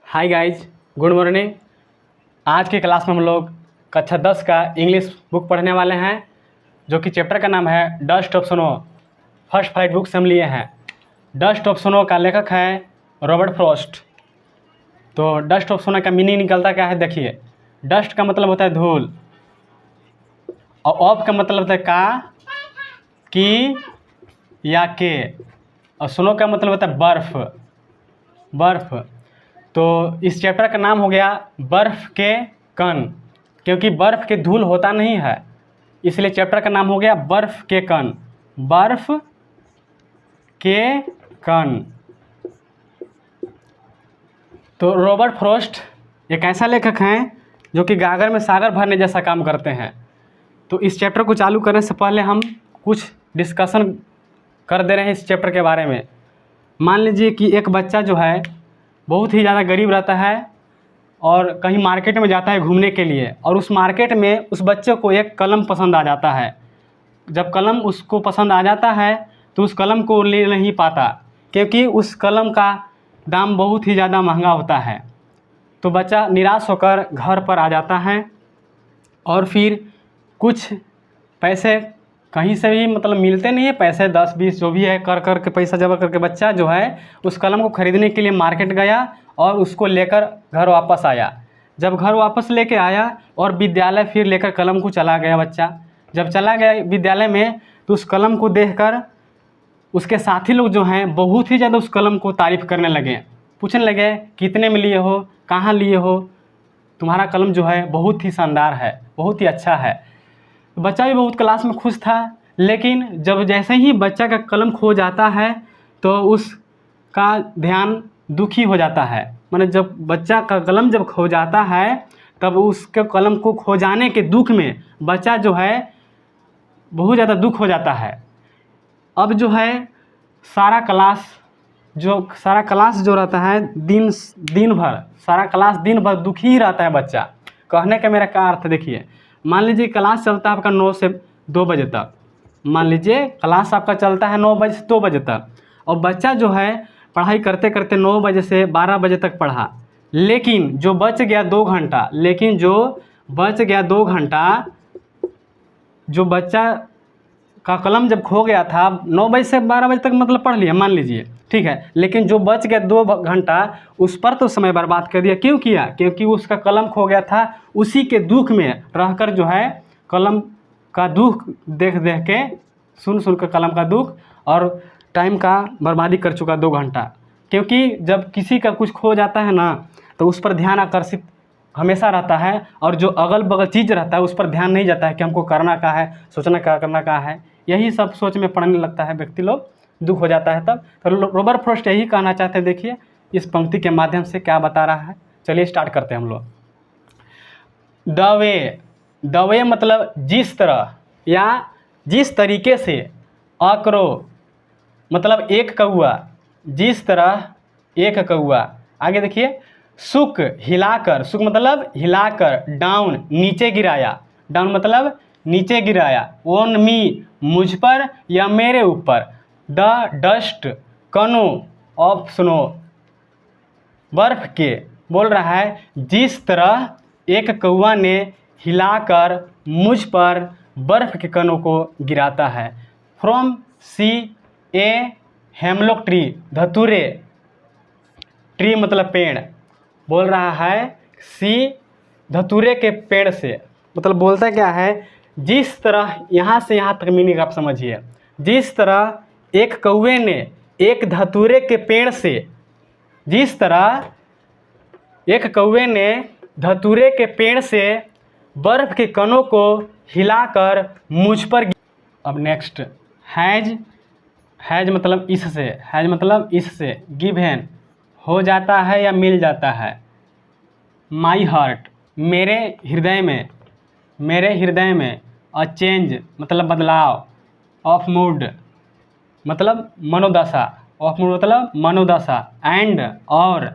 Hi guys, good morning. आज की class में हम लोग कक्षा 10 का इंग्लिश बुक पढ़ने वाले हैं, जो कि चैप्टर का नाम है dust of snow. First flight book से हम लिए हैं। डस्ट ऑफ स्नो का लेखक है रॉबर्ट फ्रॉस्ट। तो डस्ट ऑफ स्नो का मीनिंग निकलता क्या है, देखिए। डस्ट का मतलब होता है धूल, और ऑफ का मतलब होता है का, की या के, और स्नो का मतलब होता है बर्फ़। तो इस चैप्टर का नाम हो गया बर्फ़ के कण, क्योंकि बर्फ़ के धूल होता नहीं है, इसलिए चैप्टर का नाम हो गया बर्फ़ के कण। बर्फ़ के कण। तो रॉबर्ट फ्रॉस्ट एक ऐसा लेखक हैं जो कि गागर में सागर भरने जैसा काम करते हैं। तो इस चैप्टर को चालू करने से पहले हम कुछ डिस्कशन कर दे रहे हैं इस चैप्टर के बारे में। मान लीजिए कि एक बच्चा जो है बहुत ही ज़्यादा गरीब रहता है और कहीं मार्केट में जाता है घूमने के लिए, और उस मार्केट में उस बच्चे को एक कलम पसंद आ जाता है। जब कलम उसको पसंद आ जाता है तो उस कलम को ले नहीं पाता, क्योंकि उस कलम का दाम बहुत ही ज़्यादा महंगा होता है। तो बच्चा निराश होकर घर पर आ जाता है, और फिर कुछ पैसे कहीं से भी मतलब मिलते नहीं है, पैसे 10-20 जो भी है कर के पैसा जमा करके बच्चा जो है उस कलम को ख़रीदने के लिए मार्केट गया और उसको लेकर घर वापस आया। जब घर वापस लेके आया और विद्यालय फिर लेकर कलम को चला गया बच्चा। जब चला गया विद्यालय में तो उस कलम को देखकर उसके साथी लोग जो हैं बहुत ही ज़्यादा उस कलम को तारीफ़ करने लगे, पूछने लगे कितने में लिए हो, कहाँ लिए हो, तुम्हारा कलम जो है बहुत ही शानदार है, बहुत ही अच्छा है। बच्चा भी बहुत क्लास में खुश था, लेकिन जब जैसे ही बच्चा का कलम खो जाता है तो उसका ध्यान दुखी हो जाता है। माने जब बच्चा का कलम जब खो जाता है तब उसके कलम को खो जाने के दुख में बच्चा जो है बहुत ज़्यादा दुख हो जाता है। अब जो है सारा क्लास जो रहता है दिन भर, सारा क्लास दिन भर दुखी ही रहता है बच्चा। कहने का मेरा क्या अर्थ देखिए, मान लीजिए क्लास चलता है आपका 9 से 2 बजे तक। मान लीजिए क्लास आपका चलता है 9 बजे से 2 बजे तक, और बच्चा जो है पढ़ाई करते करते 9 बजे से 12 बजे तक पढ़ा, लेकिन जो बच गया 2 घंटा, जो बच्चा का कलम जब खो गया था 9 बजे से 12 बजे तक मतलब पढ़ लिया मान लीजिए, ठीक है, लेकिन जो बच गया 2 घंटा उस पर तो समय बर्बाद कर दिया। क्यों किया? क्योंकि उसका कलम खो गया था। उसी के दुख में रहकर जो है कलम का दुख देख के सुन कर कलम का दुख और टाइम का बर्बादी कर चुका 2 घंटा। क्योंकि जब किसी का कुछ खो जाता है ना तो उस पर ध्यान आकर्षित हमेशा रहता है, और जो अगल बगल चीज़ रहता है उस पर ध्यान नहीं जाता है कि हमको करना क्या है, सोचना क्या करना क्या है। यही सब सोच में पढ़ने लगता है व्यक्ति लोग, दुख हो जाता है तब। तो रॉबर्ट फ्रॉस्ट यही कहना चाहते हैं, देखिए इस पंक्ति के माध्यम से क्या बता रहा है। चलिए स्टार्ट करते हैं हम लोग। द वे मतलब जिस तरह या जिस तरीके से, अक्रो मतलब एक कौआ, जिस तरह एक कौआ। आगे देखिए, सुक हिलाकर, सुक मतलब हिलाकर, डाउन नीचे गिराया, डाउन मतलब नीचे गिराया, ऑन मी मुझ पर या मेरे ऊपर, द डस्ट कनो ऑफ स्नो बर्फ के। बोल रहा है जिस तरह एक कौआ ने हिलाकर मुझ पर बर्फ के कणों को गिराता है। फ्रॉम सी ए हेमलॉक ट्री, धतूरे, ट्री मतलब पेड़। बोल रहा है सी धतूरे के पेड़ से, मतलब बोलता क्या है, जिस तरह, यहाँ से यहाँ तक मीनिंग आप समझिए। जिस तरह एक कौवे ने एक धतूरे के पेड़ से, जिस तरह एक कौवे ने धतूरे के पेड़ से बर्फ़ के कणों को हिलाकर मुझ पर। अब नेक्स्ट, हैज मतलब इससे, हैज मतलब इससे, गिवन हो जाता है या मिल जाता है। माई हार्ट मेरे हृदय में, अ चेंज मतलब बदलाव, ऑफ मूड मतलब मनोदशा, ऑफ मूड मतलब मनोदशा, एंड और,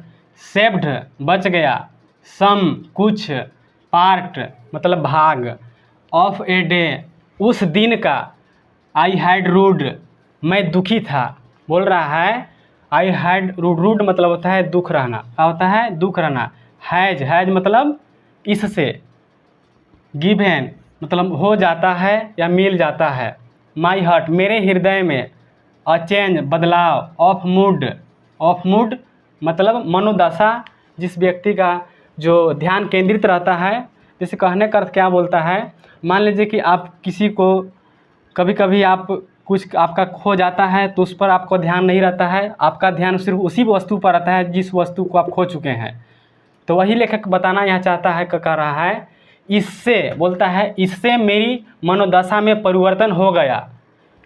सेव्ड बच गया, सम कुछ, पार्ट मतलब भाग, ऑफ ए डे उस दिन का, आई हैड रूड मैं दुखी था। बोल रहा है आई हैड रूड, रूड मतलब होता है दुख रहना, क्या होता है दुख रहना। हैज, हैज मतलब इससे। गिवन मतलब हो जाता है या मिल जाता है। माई हार्ट मेरे हृदय में। अ चेंज बदलाव। ऑफ मूड, ऑफ मूड मतलब मनोदशा, जिस व्यक्ति का जो ध्यान केंद्रित रहता है। जैसे कहने का अर्थ क्या बोलता है, मान लीजिए कि आप किसी को कभी कभी आप कुछ आपका खो जाता है तो उस पर आपको ध्यान नहीं रहता है, आपका ध्यान सिर्फ उसी वस्तु पर रहता है जिस वस्तु को आप खो चुके हैं। तो वही लेखक बताना यहाँ चाहता है, कह रहा है इससे, बोलता है इससे मेरी मनोदशा में परिवर्तन हो गया।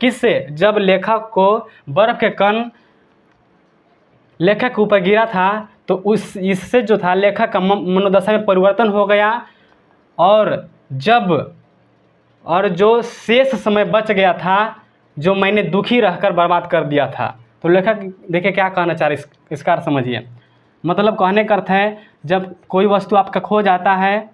किससे? जब लेखक को बर्फ़ के कण लेखक के ऊपर गिरा था तो उस इससे जो था लेखक का मनोदशा में परिवर्तन हो गया। और जो शेष समय बच गया था जो मैंने दुखी रहकर बर्बाद कर दिया था। तो लेखक देखिए क्या कहना चाह रहे, इसका अर्थ समझिए। मतलब कहने का अर्थ है, जब कोई वस्तु आपका खो जाता है,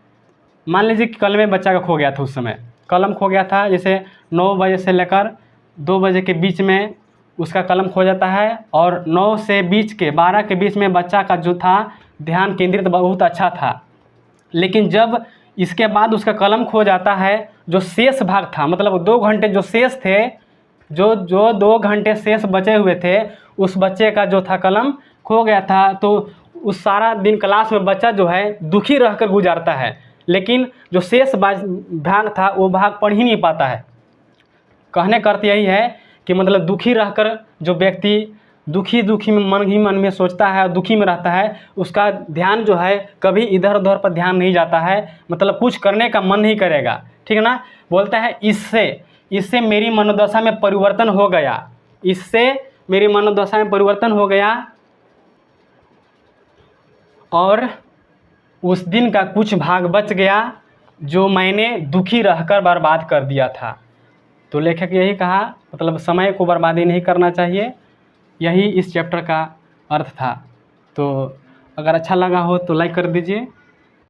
मान लीजिए कि कलम बच्चा का खो गया था, उस समय कलम खो गया था, जैसे 9 बजे से लेकर 2 बजे के बीच में उसका कलम खो जाता है, और 9 से 12 के बीच में बच्चा का जो था ध्यान केंद्रित बहुत अच्छा था। लेकिन जब इसके बाद उसका कलम खो जाता है, जो शेष भाग था, मतलब 2 घंटे जो शेष थे, जो 2 घंटे शेष बचे हुए थे, उस बच्चे का जो था कलम खो गया था। तो उस सारा दिन क्लास में बच्चा जो है दुखी रहकर गुजारता है, लेकिन जो शेष भाग था वो भाग पढ़ ही नहीं पाता है। कहने का अर्थ यही है कि मतलब दुखी रहकर जो व्यक्ति दुखी में मन ही मन में सोचता है और दुखी में रहता है, उसका ध्यान जो है कभी इधर उधर पर ध्यान नहीं जाता है, मतलब कुछ करने का मन नहीं करेगा। ठीक है ना। बोलता है इससे मेरी मनोदशा में परिवर्तन हो गया, इससे मेरी मनोदशा में परिवर्तन हो गया, और उस दिन का कुछ भाग बच गया जो मैंने दुखी रहकर बर्बाद कर दिया था। तो लेखक यही कहा, मतलब समय को बर्बादी नहीं करना चाहिए, यही इस चैप्टर का अर्थ था। तो अगर अच्छा लगा हो तो लाइक कर दीजिए।